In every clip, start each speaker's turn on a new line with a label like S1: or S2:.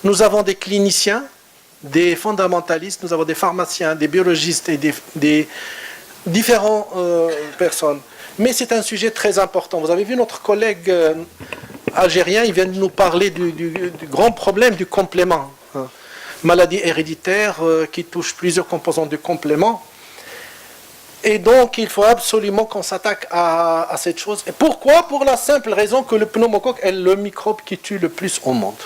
S1: Nous avons des cliniciens, des fondamentalistes, nous avons des pharmaciens, des biologistes et des différentes personnes. Mais c'est un sujet très important. Vous avez vu notre collègue algérien, il vient de nous parler du grand problème du complément. Maladie héréditaire qui touche plusieurs composants du complément. Et donc, il faut absolument qu'on s'attaque à cette chose. Et pourquoi? Pour la simple raison que le pneumocoque est le microbe qui tue le plus au monde.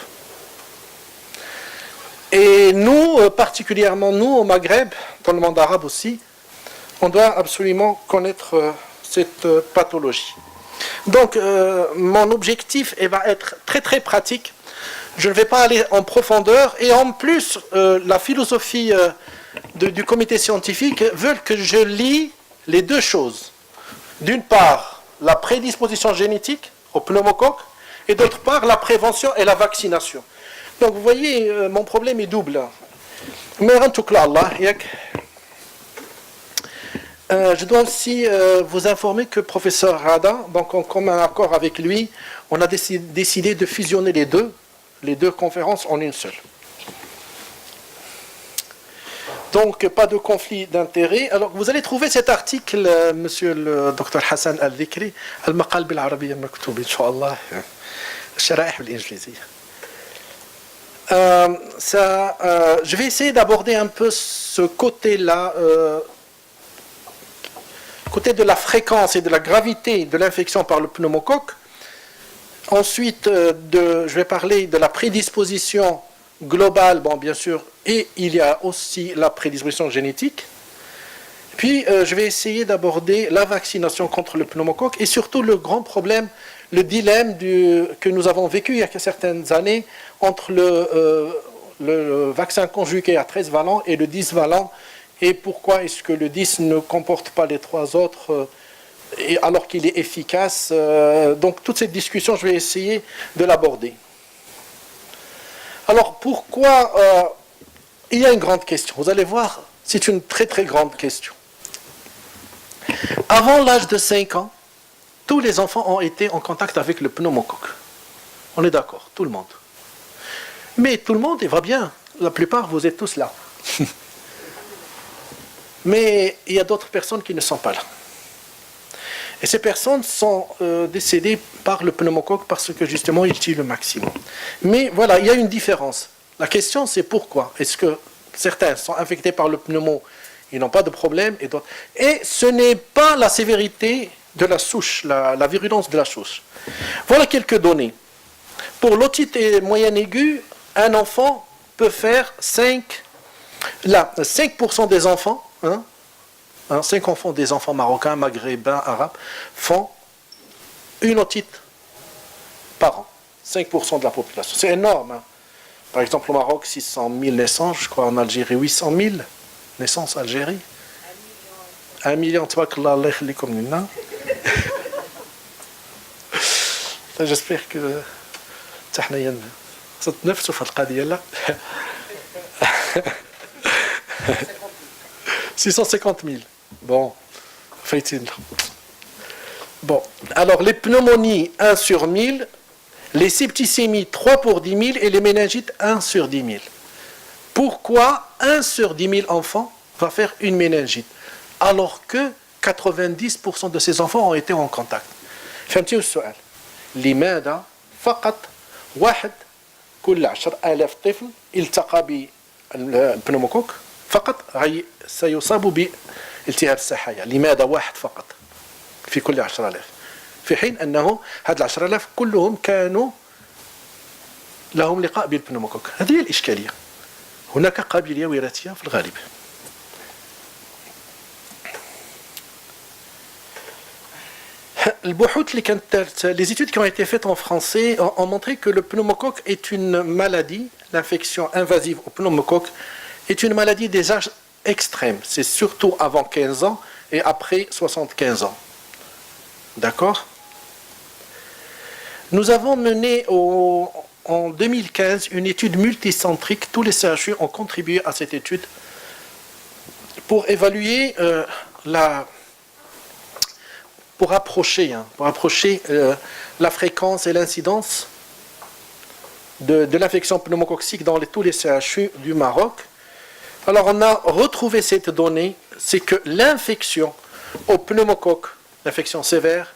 S1: Et nous, particulièrement nous, au Maghreb, dans le monde arabe aussi, on doit absolument connaître cette pathologie. Donc, mon objectif va être très très pratique. Je ne vais pas aller en profondeur. Et en plus, la philosophie du comité scientifique veut que je lie les deux choses. D'une part, la prédisposition génétique au pneumocoque, et d'autre part, la prévention et la vaccination. Donc, vous voyez, mon problème est double. Mais en tout cas, je dois aussi vous informer que le professeur Rada, donc en commun accord avec lui, on a décidé de fusionner les deux conférences en une seule. Donc, pas de conflit d'intérêts. Alors, vous allez trouver cet article, monsieur le docteur Hassan Al-Dhikri, Al-Maqal bil-Arabiyya Maktoub, Inch'Allah, Sharaih bil-Injliziyya. Je vais essayer d'aborder un peu ce côté-là, côté de la fréquence et de la gravité de l'infection par le pneumocoque. Ensuite, je vais parler de la prédisposition globale, bon, bien sûr, et il y a aussi la prédisposition génétique. Puis, je vais essayer d'aborder la vaccination contre le pneumocoque et surtout le grand problème, le dilemme que nous avons vécu il y a certaines années entre le vaccin conjugué à 13 valents et le 10 valents, et pourquoi est-ce que le 10 ne comporte pas les 3 autres alors qu'il est efficace. Donc toute cette discussion, je vais essayer de l'aborder. Alors pourquoi il y a une grande question. Vous allez voir, c'est une très très grande question. Avant l'âge de 5 ans, tous les enfants ont été en contact avec le pneumocoque. On est d'accord, tout le monde. Mais tout le monde, il va bien. La plupart, vous êtes tous là. Mais il y a d'autres personnes qui ne sont pas là. Et ces personnes sont décédées par le pneumocoque parce que justement, ils tuent le maximum. Mais voilà, il y a une différence. La question, c'est pourquoi. Est-ce que certains sont infectés par le pneumo, ils n'ont pas de problème, et ce n'est pas la sévérité de la souche, la virulence de la souche. Voilà quelques données. Pour l'otite moyenne aiguë, un enfant peut faire 5% des enfants, 5 enfants des enfants marocains, maghrébins, arabes, font une otite par an. 5% de la population. C'est énorme. Par exemple, au Maroc, 600 000 naissances, je crois en Algérie, 800 000 naissances en Algérie. 1 million, j'espère que 650 000. Bon, bon, alors les pneumonies 1 sur 1000, les septicémies 3 pour 10 000 et les méningites 1 sur 10 000. Pourquoi 1 sur 10 000 enfants va faire une méningite alors que 90% de ces enfants ont été en contact? فهمتوا السؤال؟ لماذا فقط واحد كل 10,000 طفل التقى بالبنوموكوك فقط سيصاب بالتهاب السحايا؟ لماذا واحد فقط في كل 10,000 في حين أنه هاد 10,000 كلهم كانوا لهم لقاء بالبنوموكوك؟ هذه هي الإشكالية. هناك قابلية وراثية في الغالب. Les études qui ont été faites en français ont montré que le pneumocoque est une maladie, l'infection invasive au pneumocoque est une maladie des âges extrêmes. C'est surtout avant 15 ans et après 75 ans. D'accord? Nous avons mené en 2015 une étude multicentrique. Tous les CHU ont contribué à cette étude pour évaluer pour approcher la fréquence et l'incidence de l'infection pneumococcique dans tous les CHU du Maroc. Alors on a retrouvé cette donnée, c'est que l'infection au pneumocoque, l'infection sévère,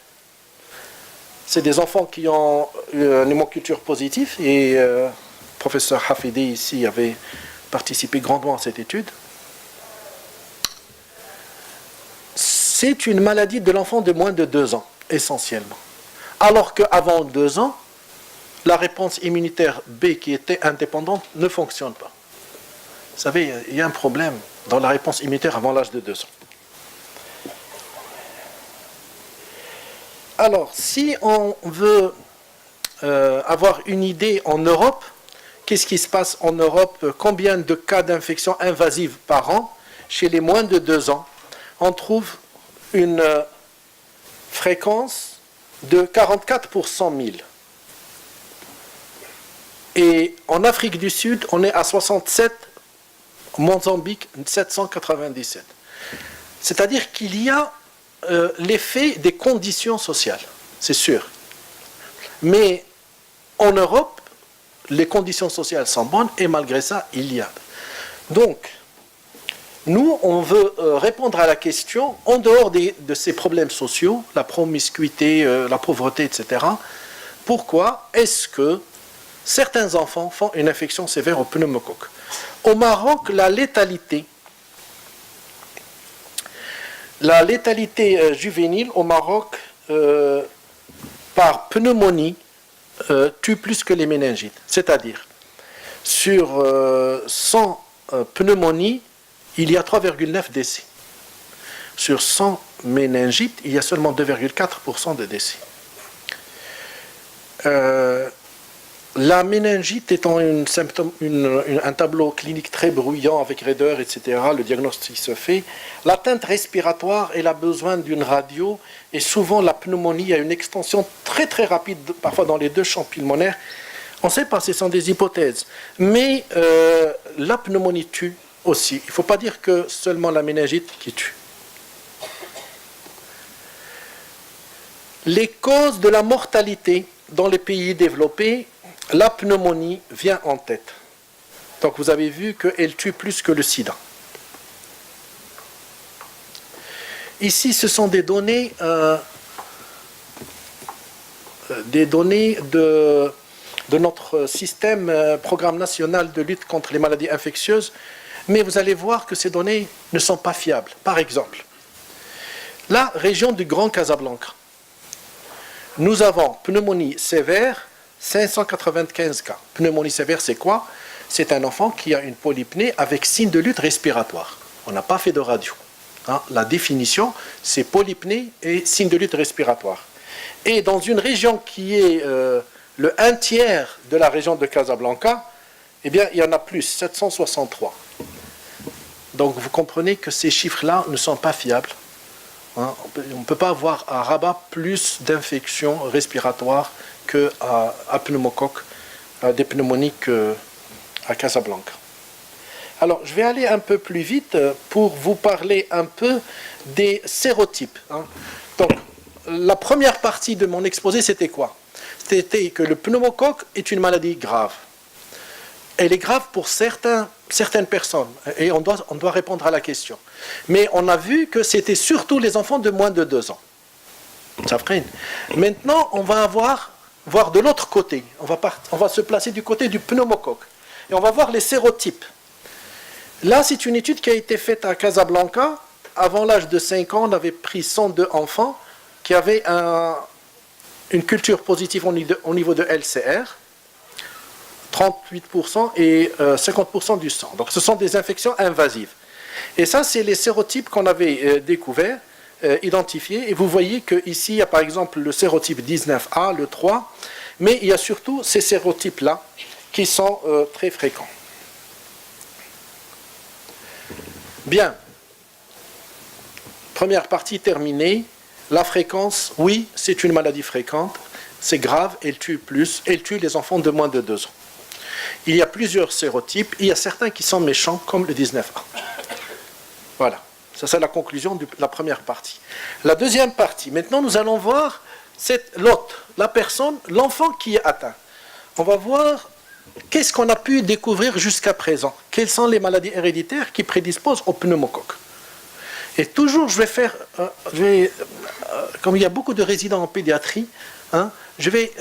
S1: c'est des enfants qui ont une hémoculture positive, et le professeur Hafidi ici avait participé grandement à cette étude. C'est une maladie de l'enfant de moins de 2 ans, essentiellement. Alors qu'avant 2 ans, la réponse immunitaire B, qui était indépendante, ne fonctionne pas. Vous savez, il y a un problème dans la réponse immunitaire avant l'âge de 2 ans. Alors, si on veut avoir une idée en Europe, qu'est-ce qui se passe en Europe? Combien de cas d'infection invasive par an? Chez les moins de 2 ans, on trouve une fréquence de 44 pour 100 000. Et en Afrique du Sud, on est à 67, Mozambique 797. C'est-à-dire qu'il y a l'effet des conditions sociales, c'est sûr. Mais en Europe, les conditions sociales sont bonnes et malgré ça, il y a. Donc, nous, on veut répondre à la question, en dehors de ces problèmes sociaux, la promiscuité, la pauvreté, etc., pourquoi est-ce que certains enfants font une infection sévère au pneumocoque? Au Maroc, la létalité juvénile au Maroc par pneumonie tue plus que les méningites. C'est-à-dire, sur 100 pneumonies, il y a 3,9 décès. Sur 100 méningites, il y a seulement 2,4% de décès. La méningite étant un tableau clinique très bruyant avec raideur, etc., le diagnostic se fait. L'atteinte respiratoire, elle a besoin d'une radio, et souvent la pneumonie a une extension très très rapide, parfois dans les 2 champs pulmonaires. On ne sait pas, ce sont des hypothèses. Mais la pneumonie tue aussi. Il ne faut pas dire que seulement la méningite qui tue. Les causes de la mortalité dans les pays développés, la pneumonie vient en tête. Donc vous avez vu qu'elle tue plus que le sida. Ici, ce sont des données de notre système, programme national de lutte contre les maladies infectieuses, mais vous allez voir que ces données ne sont pas fiables. Par exemple, la région du Grand Casablanca, nous avons pneumonie sévère, 595 cas. Pneumonie sévère, c'est quoi? C'est un enfant qui a une polypnée avec signe de lutte respiratoire. On n'a pas fait de radio. La définition, c'est polypnée et signe de lutte respiratoire. Et dans une région qui est le 1/3 de la région de Casablanca, eh bien, il y en a plus, 763. Donc, vous comprenez que ces chiffres-là ne sont pas fiables. On ne peut pas avoir à Rabat plus d'infections respiratoires qu'à pneumocoque, des pneumonies qu'à Casablanca. Alors, je vais aller un peu plus vite pour vous parler un peu des sérotypes. Donc, la première partie de mon exposé, c'était quoi? C'était que le pneumocoque est une maladie grave. Elle est grave pour certaines personnes, et on doit répondre à la question. Mais on a vu que c'était surtout les enfants de moins de 2 ans. Ça freine. Maintenant, on va voir de l'autre côté. On va se placer du côté du pneumocoque. Et on va voir les sérotypes. Là, c'est une étude qui a été faite à Casablanca. Avant l'âge de 5 ans, on avait pris 102 enfants qui avaient une culture positive au niveau de LCR, 38% et 50% du sang. Donc ce sont des infections invasives. Et ça, c'est les sérotypes qu'on avait découverts, identifiés. Et vous voyez qu'ici, il y a par exemple le sérotype 19A, le 3, mais il y a surtout ces sérotypes-là qui sont très fréquents. Bien. Première partie terminée. La fréquence, oui, c'est une maladie fréquente. C'est grave, elle tue plus. Elle tue les enfants de moins de 2 ans. Il y a plusieurs sérotypes. Il y a certains qui sont méchants, comme le 19A. Voilà. Ça, c'est la conclusion de la première partie. La deuxième partie. Maintenant, nous allons voir l'autre, la personne, l'enfant qui est atteint. On va voir qu'est-ce qu'on a pu découvrir jusqu'à présent? Quelles sont les maladies héréditaires qui prédisposent au pneumocoque? Et toujours, comme il y a beaucoup de résidents en pédiatrie, hein, je vais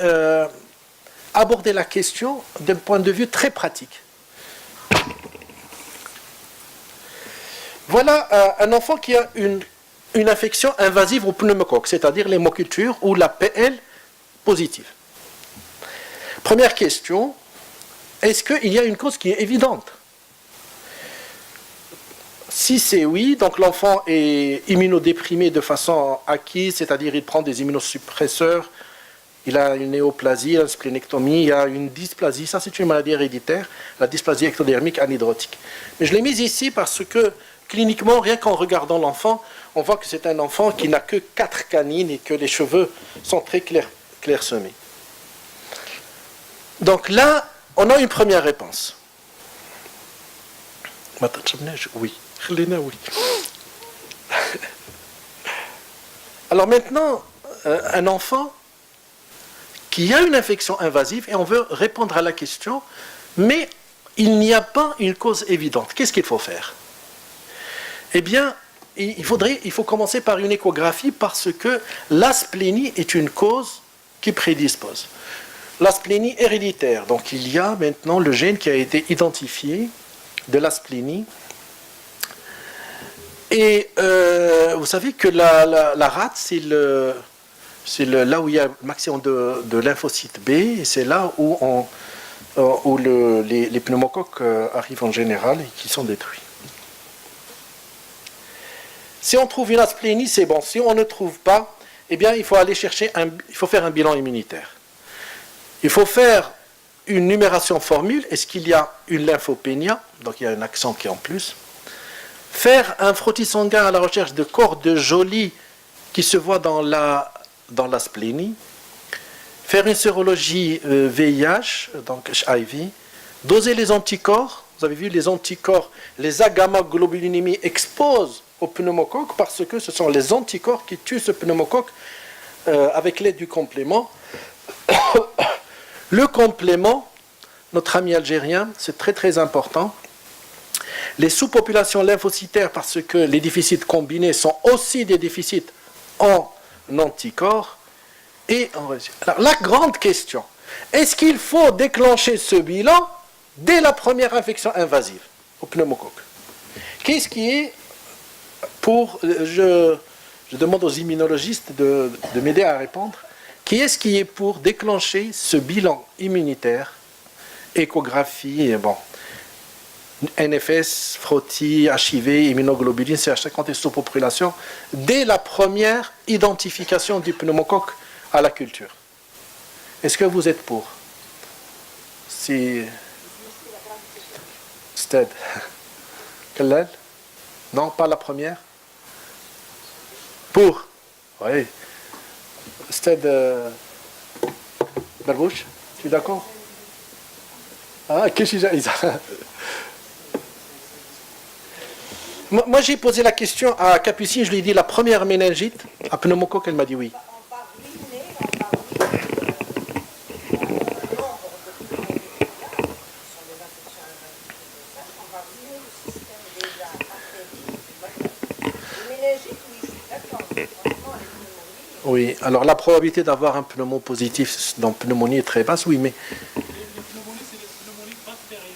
S1: aborder la question d'un point de vue très pratique. Voilà un enfant qui a une infection invasive au pneumocoque, c'est-à-dire l'hémoculture ou la PL positive. Première question, est-ce qu'il y a une cause qui est évidente? Si c'est oui, donc l'enfant est immunodéprimé de façon acquise, c'est-à-dire il prend des immunosuppresseurs, il a une néoplasie, il a une splénectomie, il a une dysplasie, ça c'est une maladie héréditaire, la dysplasie ectodermique anhydrotique. Mais je l'ai mise ici parce que cliniquement, rien qu'en regardant l'enfant, on voit que c'est un enfant qui n'a que 4 canines et que les cheveux sont très clairsemés. Donc là, on a une première réponse. Oui. Alors maintenant, un enfant qui a une infection invasive, et on veut répondre à la question, mais il n'y a pas une cause évidente. Qu'est-ce qu'il faut faire? Eh bien, il faut commencer par une échographie parce que l'asplénie est une cause qui prédispose. L'asplénie héréditaire, donc il y a maintenant le gène qui a été identifié de l'asplénie. Et vous savez que la rate, c'est là où il y a le maximum de lymphocytes B, et c'est là où, les pneumocoques arrivent en général et qui sont détruits. Si on trouve une asplénie, c'est bon. Si on ne trouve pas, eh bien, il faut faire un bilan immunitaire. Il faut faire une numération formule. Est-ce qu'il y a une lymphopénia? Donc, il y a un accent qui est en plus. Faire un frottis sanguin à la recherche de corps de Joly qui se voit dans l'asplénie. Faire une sérologie VIH, donc HIV. Doser les anticorps. Vous avez vu, les anticorps, les A-gamma-globulinémies exposent au pneumocoque parce que ce sont les anticorps qui tuent ce pneumocoque avec l'aide du complément. Le complément, notre ami algérien, c'est très très important. Les sous-populations lymphocytaires, parce que les déficits combinés sont aussi des déficits en anticorps et en résultat. Alors, la grande question, est-ce qu'il faut déclencher ce bilan dès la première infection invasive au pneumocoque? Qu'est-ce qui est pour... Je demande aux immunologistes de m'aider à répondre. Qui est-ce qui est pour déclencher ce bilan immunitaire, échographie, bon, NFS, frottis, HIV, immunoglobuline, CH50 et sous-population, dès la première identification du pneumocoque à la culture? Est-ce que vous êtes pour? Si... Stade. Quelle? Non, pas la première. Pour? Oui. Stade Berbouche, tu es d'accord? Ah, qu'est-ce que Moi, j'ai posé la question à Capucine, je lui ai dit la première méningite à pneumocoque, elle m'a dit oui. Oui, alors la probabilité d'avoir un pneumo positif dans pneumonie est très basse, oui, mais...
S2: Les pneumonies, c'est les pneumonies bactériennes.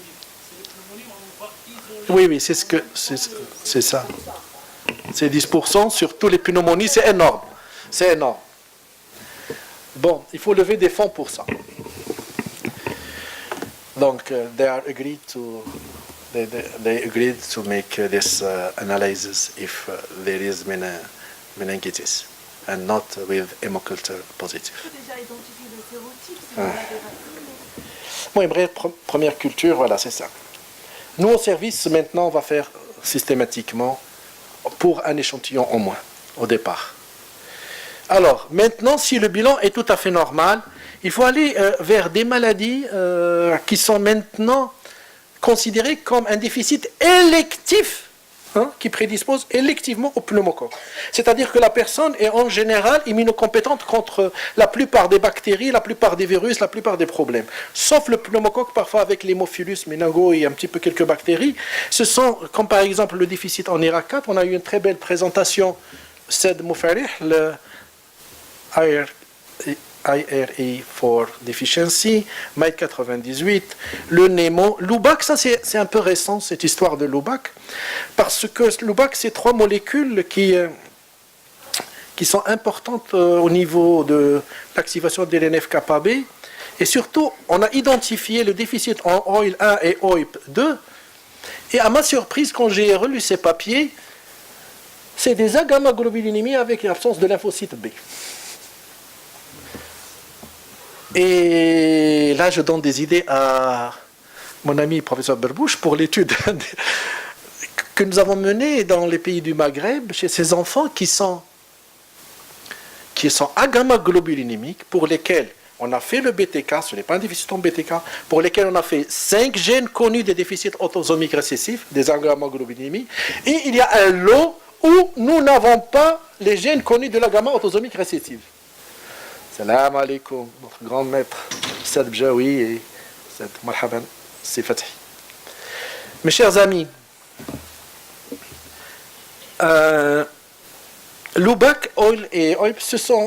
S2: C'est les pneumonies où on va isoler...
S1: Oui, c'est ça. C'est 10% sur tous les pneumonies, c'est énorme. C'est énorme. Bon, il faut lever des fonds pour ça. Donc, they agreed to make this analysis if there is meningitis. And not with hemoculture positive.
S3: Tu as déjà identifié le sérotype,
S1: Bon, première culture, voilà, c'est ça. Nous, au service, maintenant, on va faire systématiquement pour un échantillon au moins, au départ. Alors, maintenant, si le bilan est tout à fait normal, il faut aller vers des maladies qui sont maintenant considérées comme un déficit électif qui prédispose électivement au pneumocoque. C'est-à-dire que la personne est en général immunocompétente contre la plupart des bactéries, la plupart des virus, la plupart des problèmes. Sauf le pneumocoque, parfois avec l'hémophilus, méningo et un petit peu quelques bactéries. Ce sont, comme par exemple le déficit en IRA 4, on a eu une très belle présentation, Said Moufarih, le IRE4 Deficiency, Mike 98, le Nemo, l'UBAC, ça c'est un peu récent cette histoire de l'UBAC, parce que l'UBAC c'est 3 molécules qui sont importantes au niveau de l'activation de l'NF-kappa B, et surtout on a identifié le déficit en OIL 1 et OIL 2, et à ma surprise quand j'ai relu ces papiers, c'est des agammaglobulinémies avec l'absence de lymphocyte B. Et là, je donne des idées à mon ami professeur Berbouche pour l'étude que nous avons menée dans les pays du Maghreb chez ces enfants qui sont agammaglobulinémiques, pour lesquels on a fait le BTK, ce n'est pas un déficit en BTK, pour lesquels on a fait 5 gènes connus des déficits autosomiques récessifs, des agammaglobulinémies, et il y a un lot où nous n'avons pas les gènes connus de la gamma autosomique récessive. Salam alaikum, notre grand maître, Saad Bjaoui et Saad Marhaban, c'est Fatih. Mes chers amis, l'UBAC, OIL et OIP,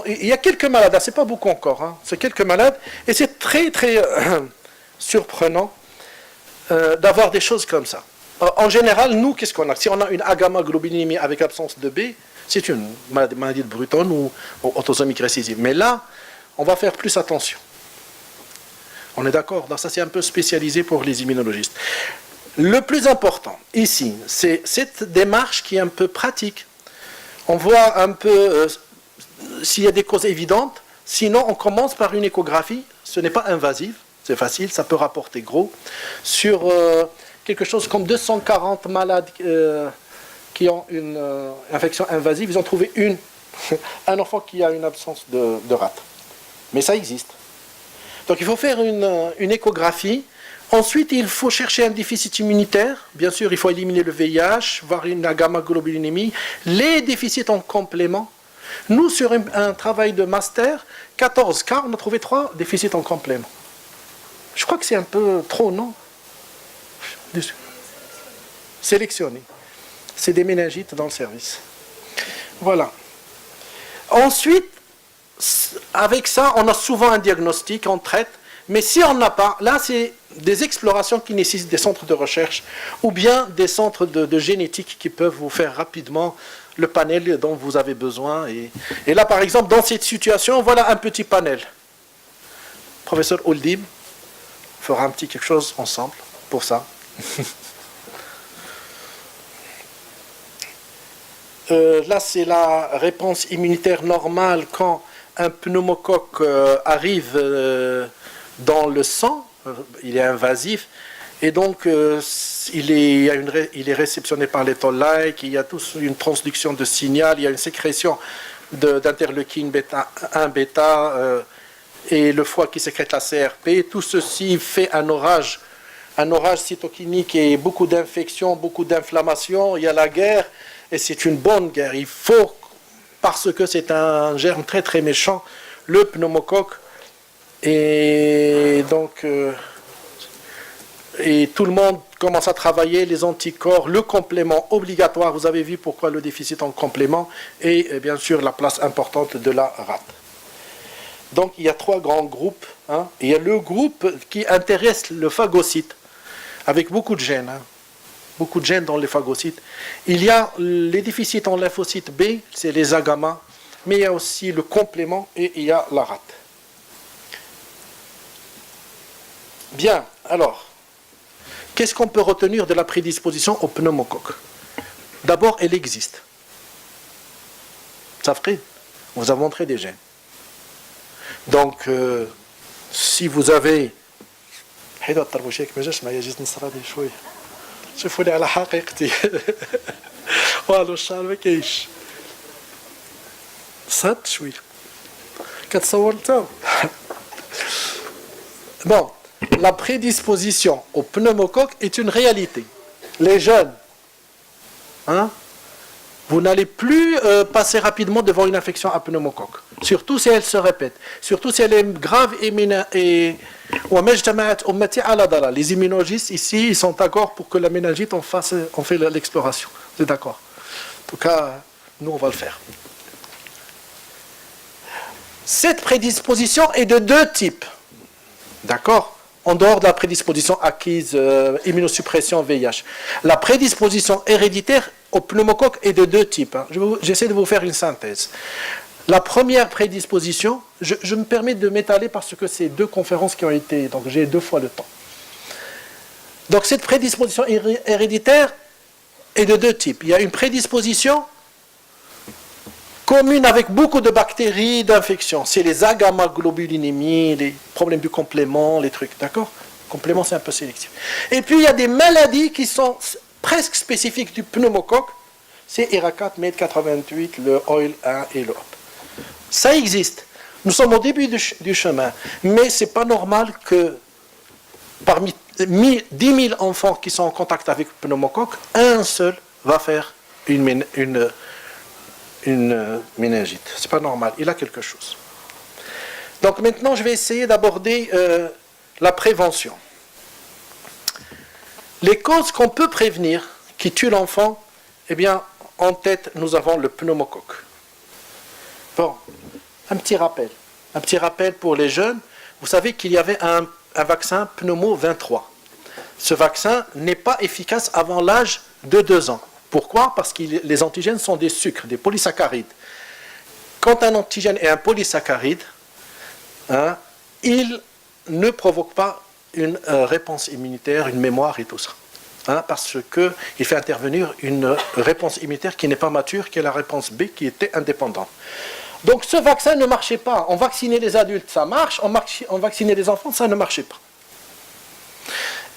S1: il y a quelques malades, c'est pas beaucoup encore, c'est quelques malades, et c'est très très surprenant d'avoir des choses comme ça. En général, nous, qu'est-ce qu'on a? Si on a une agammaglobulinémie avec absence de B, c'est une maladie de Bruton ou autosomique récessive. Mais là, on va faire plus attention. On est d'accord? Ça, c'est un peu spécialisé pour les immunologistes. Le plus important, ici, c'est cette démarche qui est un peu pratique. On voit un peu s'il y a des causes évidentes. Sinon, on commence par une échographie. Ce n'est pas invasif, c'est facile, ça peut rapporter gros. Sur quelque chose comme 240 malades qui ont une infection invasive, ils ont trouvé un enfant qui a une absence de rate. Mais ça existe. Donc il faut faire une échographie. Ensuite, il faut chercher un déficit immunitaire. Bien sûr, il faut éliminer le VIH, voir une agammaglobulinémie. Les déficits en complément. Nous, sur un travail de master, 14 cas, on a trouvé 3 déficits en complément. Je crois que c'est un peu trop, non? Sélectionné. C'est des méningites dans le service. Voilà. Ensuite, avec ça, on a souvent un diagnostic, on traite, mais si on n'a pas, là c'est des explorations qui nécessitent des centres de recherche ou bien des centres de génétique qui peuvent vous faire rapidement le panel dont vous avez besoin. Et là, par exemple, dans cette situation, voilà un petit panel. Professeur Oldib fera un petit quelque chose ensemble pour ça. Là, c'est la réponse immunitaire normale quand un pneumocoque arrive dans le sang, il est invasif, et donc il est réceptionné par les toll-like, il y a une transduction de signal, il y a une sécrétion d'interleukine bêta 1 bêta et le foie qui sécrète la CRP. Tout ceci fait un orage cytokinique et beaucoup d'infections, beaucoup d'inflammations. Il y a la guerre, et c'est une bonne guerre. Il faut, parce que c'est un germe très très méchant, le pneumocoque. Et donc, et tout le monde commence à travailler, les anticorps, le complément obligatoire. Vous avez vu pourquoi le déficit en complément, et bien sûr la place importante de la rate. Donc il y a 3 grands groupes. Il y a le groupe qui intéresse le phagocyte, avec beaucoup de gènes. Beaucoup de gènes dans les phagocytes. Il y a les déficits en lymphocyte B, c'est les agammas, mais il y a aussi le complément et il y a la rate. Bien, alors, qu'est-ce qu'on peut retenir de la prédisposition au pneumocoque? D'abord, elle existe. Ça fait, on vous a montré des gènes. Donc, si vous avez... شوفوا لي على حقيقتي والو الشعر ما كاينش صد شويه كتصور انت. Bon, la prédisposition au pneumocoque est une réalité. Les jeunes hein, vous n'allez plus passer rapidement devant une infection à pneumocoque. Surtout si elle se répète. Surtout si elle est grave et les immunologistes ici, ils sont d'accord pour que la méningite, on fait l'exploration. Vous êtes d'accord? En tout cas, nous, on va le faire. Cette prédisposition est de deux types. D'accord? En dehors de la prédisposition acquise, immunosuppression, VIH. La prédisposition héréditaire au pneumocoque est de deux types. Hein. J'essaie de vous faire une synthèse. La première prédisposition, je me permets de m'étaler parce que c'est 2 conférences qui ont été, donc j'ai 2 fois le temps. Donc cette prédisposition héréditaire est de deux types. Il y a une prédisposition commune avec beaucoup de bactéries d'infection. C'est les agammaglobulinémies, les problèmes du complément, les trucs, d'accord? Complément, c'est un peu sélectif. Et puis, il y a des maladies qui sont presque spécifiques du pneumocoque. C'est ERA4, MED88, le OIL 1 et le HOP. Ça existe. Nous sommes au début du chemin. Mais ce n'est pas normal que parmi 10 000 enfants qui sont en contact avec le pneumocoque, un seul va faire une méningite. Ce n'est pas normal, il a quelque chose. Donc maintenant, je vais essayer d'aborder la prévention. Les causes qu'on peut prévenir qui tuent l'enfant, eh bien, en tête, nous avons le pneumocoque. Bon, un petit rappel pour les jeunes. Vous savez qu'il y avait un vaccin pneumo 23. Ce vaccin n'est pas efficace avant l'âge de 2 ans. Pourquoi? Parce que les antigènes sont des sucres, des polysaccharides. Quand un antigène est un polysaccharide, hein, il ne provoque pas une réponse immunitaire, une mémoire et tout ça. Hein, parce qu'il fait intervenir une réponse immunitaire qui n'est pas mature, qui est la réponse B, qui était indépendante. Donc ce vaccin ne marchait pas. On vaccinait les adultes, ça marche. On vaccinait les enfants, ça ne marchait pas.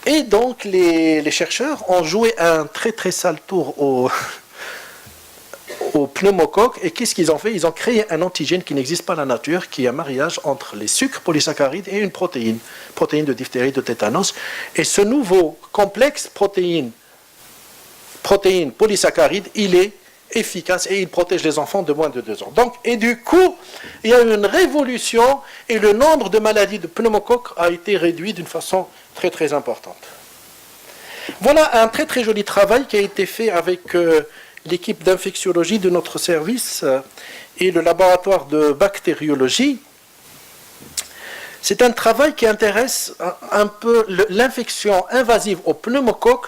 S1: Et donc, les chercheurs ont joué un très très sale tour au pneumocoque. Et qu'est-ce qu'ils ont fait? Ils ont créé un antigène qui n'existe pas dans la nature, qui est un mariage entre les sucres polysaccharides et une protéine de diphtérie, de tétanos. Et ce nouveau complexe protéine polysaccharide, il est efficace et il protège les enfants de moins de 2 ans. Donc, et du coup, il y a eu une révolution et le nombre de maladies de pneumocoque a été réduit d'une façon très très importante. Voilà un très très joli travail qui a été fait avec l'équipe d'infectiologie de notre service et le laboratoire de bactériologie. C'est un travail qui intéresse un peu l'infection invasive au pneumocoque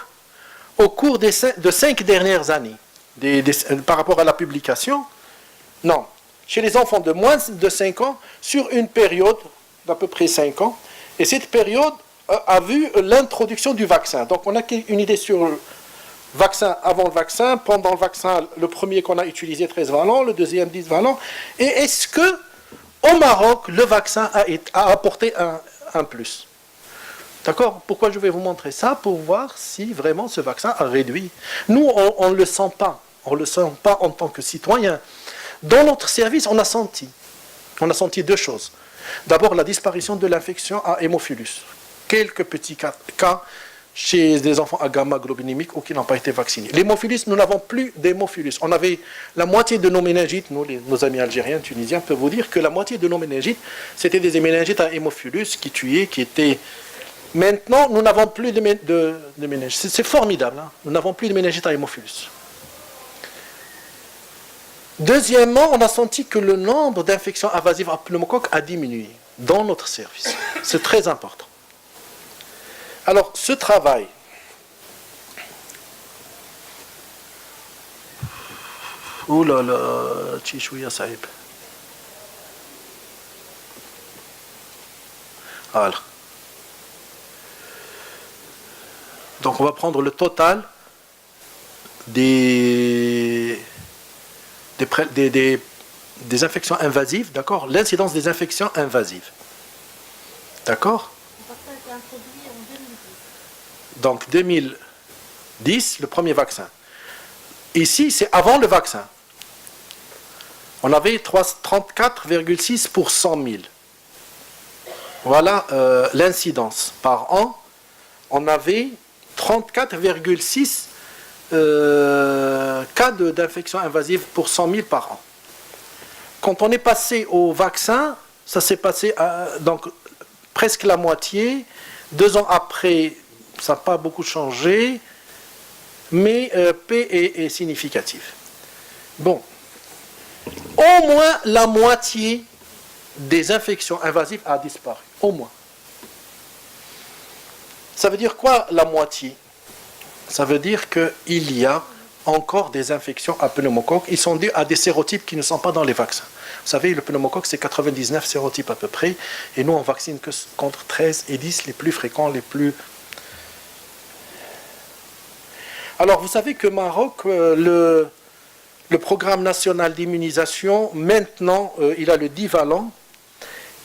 S1: au cours de 5 dernières années. Par rapport à la publication, non. Chez les enfants de moins de 5 ans, sur une période d'à peu près 5 ans, et cette période a vu l'introduction du vaccin. Donc on a une idée sur le vaccin avant le vaccin, pendant le vaccin, le premier qu'on a utilisé 13 valents, le deuxième 10 valents, et est-ce que au Maroc, le vaccin a apporté un plus? D'accord? Pourquoi je vais vous montrer ça? Pour voir si vraiment ce vaccin a réduit. Nous, on ne le sent pas. On ne le sent pas en tant que citoyen. Dans notre service, on a senti 2 choses. D'abord, la disparition de l'infection à hémophilus. Quelques petits cas chez des enfants à gamma-globulinimique ou qui n'ont pas été vaccinés. L'hémophilus, nous n'avons plus d'hémophilus. On avait la moitié de nos méningites, nos amis algériens, tunisiens peuvent vous dire que la moitié de nos méningites, c'était des méningites à hémophilus qui tuaient, qui étaient... Maintenant, nous n'avons plus de méningites. C'est formidable, hein? Nous n'avons plus de méningites à hémophilus. Deuxièmement, on a senti que le nombre d'infections invasives à pneumocoque a diminué dans notre service. C'est très important. Alors, ce travail, ouh là là, Tchichouya Saïb. Voilà. Donc, on va prendre le total des infections invasives, d'accord? L'incidence des infections invasives. D'accord?
S3: Le vaccin a été introduit en 2010.
S1: Donc 2010, le premier vaccin. Ici, c'est avant le vaccin. On avait 34,6 pour 100 000. Voilà l'incidence. Par an, on avait 34,6 cas d'infection invasive pour 100 000 par an. Quand on est passé au vaccin, ça s'est passé donc presque la moitié. 2 ans après, ça n'a pas beaucoup changé, mais P est significatif. Bon, au moins la moitié des infections invasives a disparu, au moins. Ça veut dire quoi la moitié? Ça veut dire qu'il y a encore des infections à pneumocoque. Ils sont dus à des sérotypes qui ne sont pas dans les vaccins. Vous savez, le pneumocoque, c'est 99 sérotypes à peu près, et nous, on vaccine que contre 13 et 10, les plus fréquents, les plus... Alors, vous savez que Maroc, le programme national d'immunisation, maintenant, il a le 10 valent,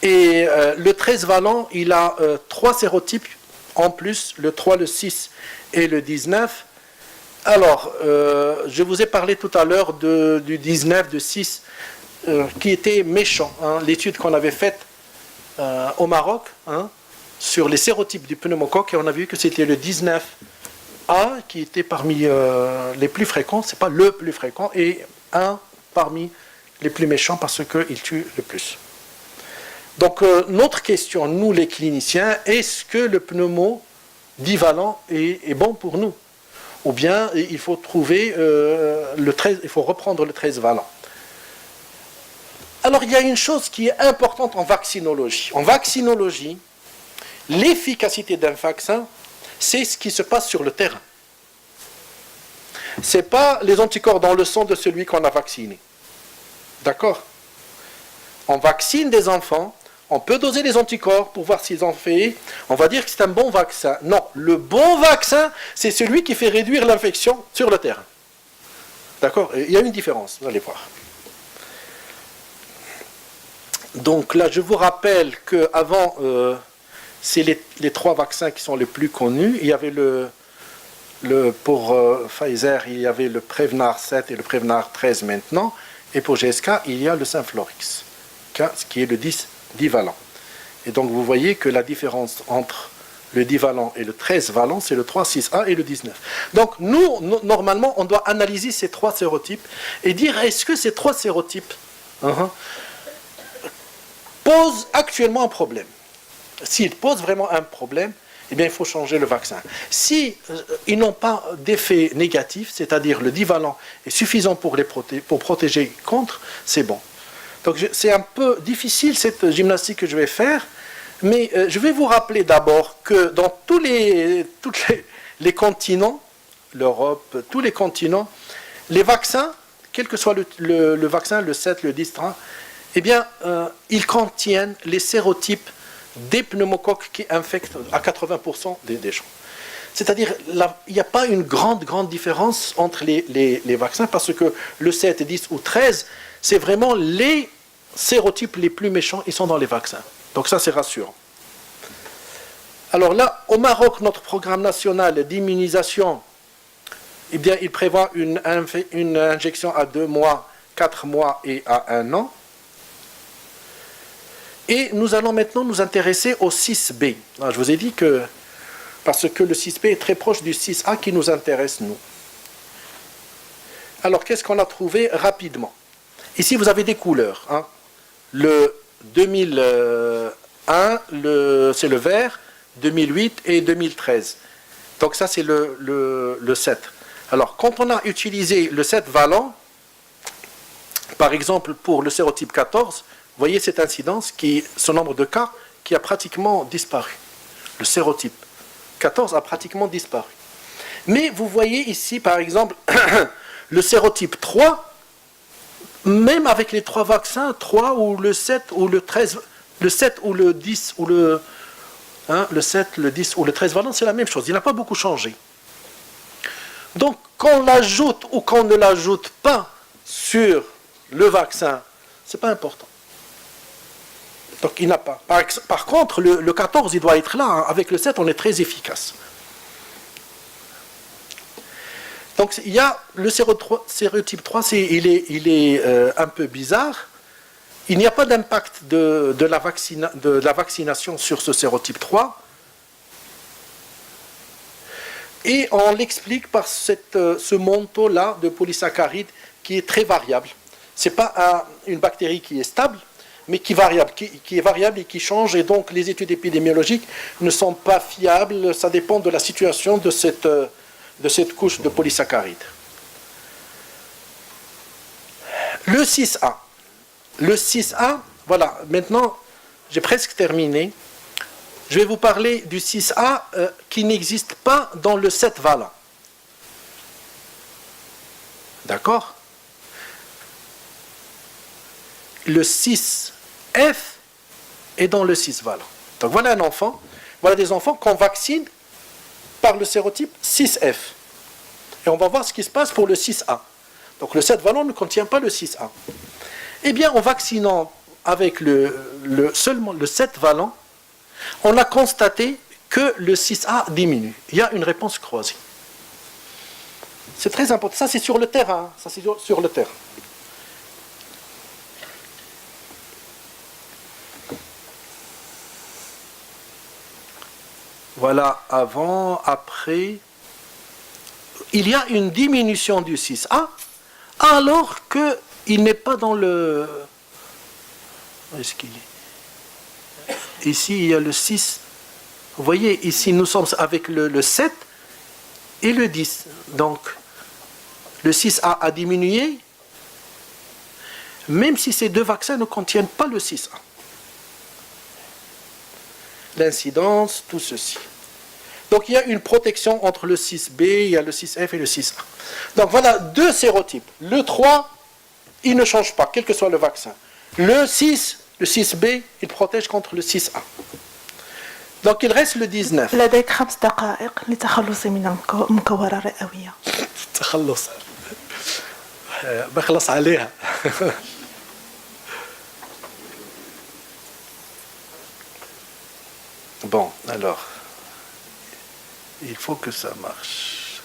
S1: et le 13 valent, il a 3 sérotypes en plus, le 3, le 6 et le 19. Alors, je vous ai parlé tout à l'heure du 19, de 6, qui était méchant. Hein, l'étude qu'on avait faite au Maroc sur les sérotypes du pneumocoque, et on a vu que c'était le 19A qui était parmi les plus fréquents, c'est pas le plus fréquent, et un parmi les plus méchants parce qu'il tue le plus. Donc, notre question, nous les cliniciens, est-ce que le pneumo divalent est bon pour nous? Ou bien il faut trouver le 13, il faut reprendre le 13 valent. Alors, il y a une chose qui est importante en vaccinologie. En vaccinologie, l'efficacité d'un vaccin, c'est ce qui se passe sur le terrain. Ce n'est pas les anticorps dans le sang de celui qu'on a vacciné. D'accord? On vaccine des enfants, on peut doser les anticorps pour voir s'ils ont fait. On va dire que c'est un bon vaccin. Non, le bon vaccin, c'est celui qui fait réduire l'infection sur le terrain. D'accord? Il y a une différence, vous allez voir. Donc là, je vous rappelle qu'avant, c'est les 3 vaccins qui sont les plus connus. Il y avait pour Pfizer, il y avait le Prevnar 7 et le Prevnar 13 maintenant. Et pour GSK, il y a le Synflorix, qui est le 10 valent. Et donc, vous voyez que la différence entre le 10 valent et le 13 valent, c'est le 3, 6A et le 19. Donc, nous, normalement, on doit analyser ces 3 sérotypes et dire est-ce que ces 3 sérotypes posent actuellement un problème. S'ils posent vraiment un problème, eh bien, il faut changer le vaccin. Si ils n'ont pas d'effet négatif, c'est-à-dire le 10 valent est suffisant pour protéger contre, c'est bon. Donc, c'est un peu difficile cette gymnastique que je vais faire, mais je vais vous rappeler d'abord que dans tous les continents, l'Europe, tous les continents, les vaccins, quel que soit le vaccin, le 7, le 10, eh bien, ils contiennent les sérotypes des pneumocoques qui infectent à 80% des gens. C'est-à-dire, il n'y a pas une grande différence entre les vaccins, parce que le 7, 10 ou 13, c'est vraiment les sérotypes les plus méchants, ils sont dans les vaccins. Donc ça, c'est rassurant. Alors là, au Maroc, notre programme national d'immunisation, eh bien, il prévoit une injection à 2 mois, 4 mois et à 1 an. Et nous allons maintenant nous intéresser au 6B. Alors, je vous ai dit que, parce que le 6B est très proche du 6A qui nous intéresse, nous. Alors, qu'est-ce qu'on a trouvé rapidement? Ici, vous avez des couleurs. Le 2001, c'est le vert, 2008 et 2013. Donc ça, c'est le 7. Alors, quand on a utilisé le 7 valent, par exemple, pour le sérotype 14, vous voyez cette incidence, ce nombre de cas qui a pratiquement disparu. Le sérotype 14 a pratiquement disparu. Mais vous voyez ici, par exemple, le sérotype 3, même avec les 3 vaccins, 3 ou le 7 ou le 13, le 7 ou le 10 ou le 7, le 10 ou le 13 valent, c'est la même chose. Il n'a pas beaucoup changé. Donc, qu'on l'ajoute ou qu'on ne l'ajoute pas sur le vaccin, ce n'est pas important. Donc, il n'a pas. Par contre, le 14, il doit être là. Avec le 7, on est très efficace. Donc, il y a le sérotype 3, il est un peu bizarre. Il n'y a pas d'impact de la vaccination sur ce sérotype 3. Et on l'explique par ce manteau-là de polysaccharides qui est très variable. Ce n'est pas une bactérie qui est stable, mais qui est variable et qui change. Et donc, les études épidémiologiques ne sont pas fiables. Ça dépend de la situation de cette couche de polysaccharides. Le 6A. Le 6A, voilà, maintenant, j'ai presque terminé. Je vais vous parler du 6A qui n'existe pas dans le 7 valent. D'accord? Le 6F est dans le 6 valent. Donc voilà un enfant, voilà des enfants qu'on vaccine par le sérotype 6F. Et on va voir ce qui se passe pour le 6A. Donc le 7 valent ne contient pas le 6A. Eh bien, en vaccinant avec seulement le 7 valent, on a constaté que le 6A diminue. Il y a une réponse croisée. C'est très important. Ça, c'est sur le terrain. Ça, c'est sur le terrain. Voilà, avant, après. Il y a une diminution du 6A, alors qu'il n'est pas dans le... Où est-ce qu'il est? Ici, il y a le 6. Vous voyez, ici, nous sommes avec le 7 et le 10. Donc, le 6A a diminué, même si ces deux vaccins ne contiennent pas le 6A. L'incidence, tout ceci. Donc, il y a une protection entre le 6B, il y a le 6F et le 6A. Donc, voilà deux sérotypes. Le 3, il ne change pas, quel que soit le vaccin. Le 6, le 6B, il protège contre le 6A. Donc, il reste le 19.
S4: لديك 5 دقائق لتخلص من المكورة الرئوية.
S1: تخلص. بخلص عليها. Bon, alors, il faut que ça marche.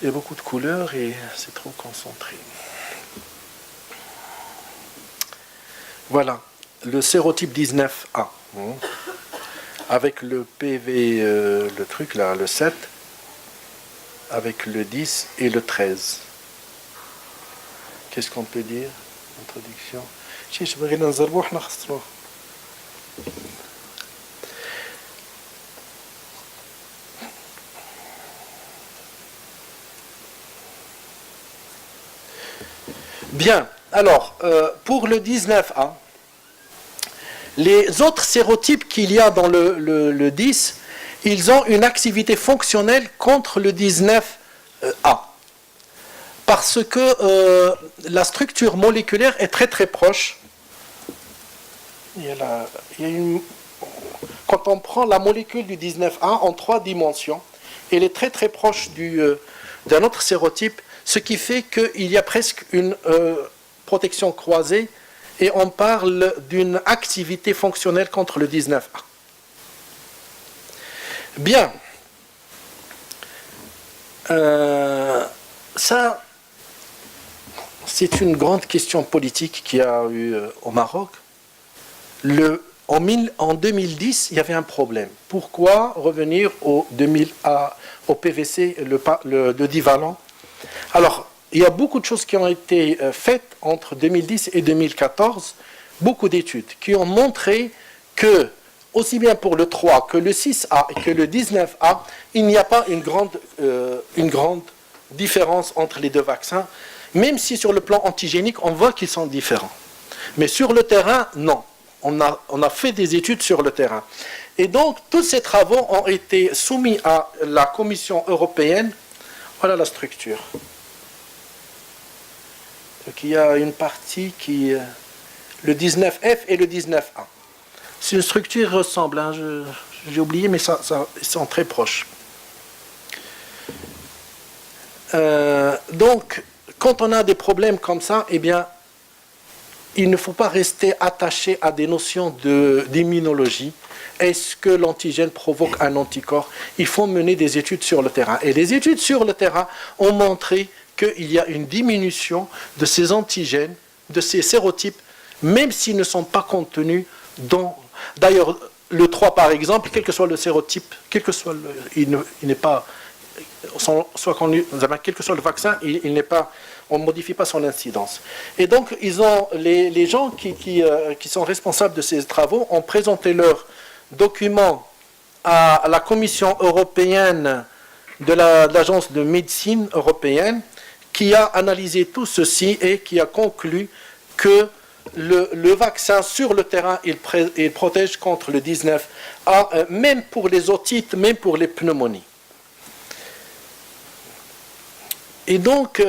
S1: Il y a beaucoup de couleurs et c'est trop concentré. Voilà, le sérotype 19A, avec le PV, le truc là, le 7, avec le 10 et le 13. Qu'est-ce qu'on peut dire? Introduction. Bien, alors, pour le 19A, les autres sérotypes qu'il y a dans le 10, ils ont une activité fonctionnelle contre le 19A. Parce que la structure moléculaire est très très proche. Quand on prend la molécule du 19A en 3 dimensions, elle est très très proche d'un autre sérotype, ce qui fait qu'il y a presque une protection croisée et on parle d'une activité fonctionnelle contre le 19A. Bien. Ça, c'est une grande question politique qu'il y a eu au Maroc. En 2010, il y avait un problème. Pourquoi revenir au PVC, le divalent? Alors, il y a beaucoup de choses qui ont été faites entre 2010 et 2014, beaucoup d'études qui ont montré que, aussi bien pour le 3 que le 6A et que le 19A, il n'y a pas une grande différence entre les deux vaccins, même si sur le plan antigénique, on voit qu'ils sont différents. Mais sur le terrain, non. On a fait des études sur le terrain. Et donc, tous ces travaux ont été soumis à la Commission européenne. Voilà la structure. Donc, il y a une partie qui... le 19F et le 19A. C'est une structure qui ressemble, hein, j'ai oublié, mais ils sont très proches. Donc, quand on a des problèmes comme ça, eh bien, il ne faut pas rester attaché à des notions d'immunologie. Est-ce que l'antigène provoque un anticorps? Il faut mener des études sur le terrain. Et les études sur le terrain ont montré qu'il y a une diminution de ces antigènes, de ces sérotypes, même s'ils ne sont pas contenus dans... D'ailleurs, le 3 par exemple, quel que soit le sérotype, quel que soit il n'est pas... quel que soit le vaccin, il n'est pas... On ne modifie pas son incidence. Et donc, les gens qui sont responsables de ces travaux ont présenté leurs documents à la Commission européenne de l'Agence de médecine européenne, qui a analysé tout ceci et qui a conclu que le vaccin sur le terrain, il protège contre le 19, même pour les otites, même pour les pneumonies. Et donc,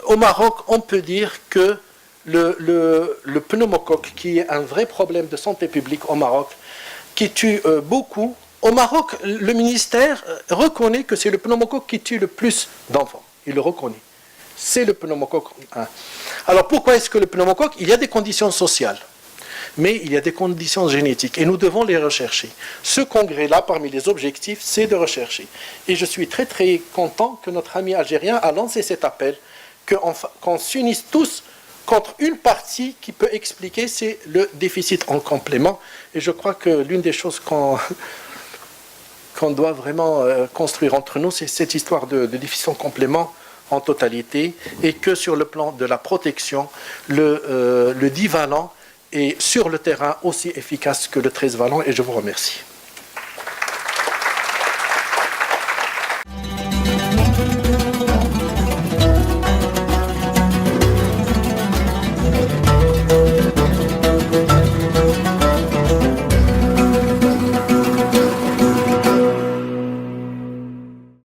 S1: au Maroc, on peut dire que le pneumocoque, qui est un vrai problème de santé publique au Maroc, qui tue beaucoup, au Maroc, le ministère reconnaît que c'est le pneumocoque qui tue le plus d'enfants. Il le reconnaît. C'est le pneumocoque 1. Alors pourquoi est-ce que le pneumocoque? Il y a des conditions sociales, mais il y a des conditions génétiques et nous devons les rechercher. Ce congrès-là, parmi les objectifs, c'est de rechercher. Et je suis très très content que notre ami algérien a lancé cet appel, qu'on s'unisse tous contre une partie qui peut expliquer, c'est le déficit en complément. Et je crois que l'une des choses qu'on doit vraiment construire entre nous, c'est cette histoire de déficit en complément en totalité, et que sur le plan de la protection, le 10 valent est sur le terrain aussi efficace que le 13 valent, et je vous remercie.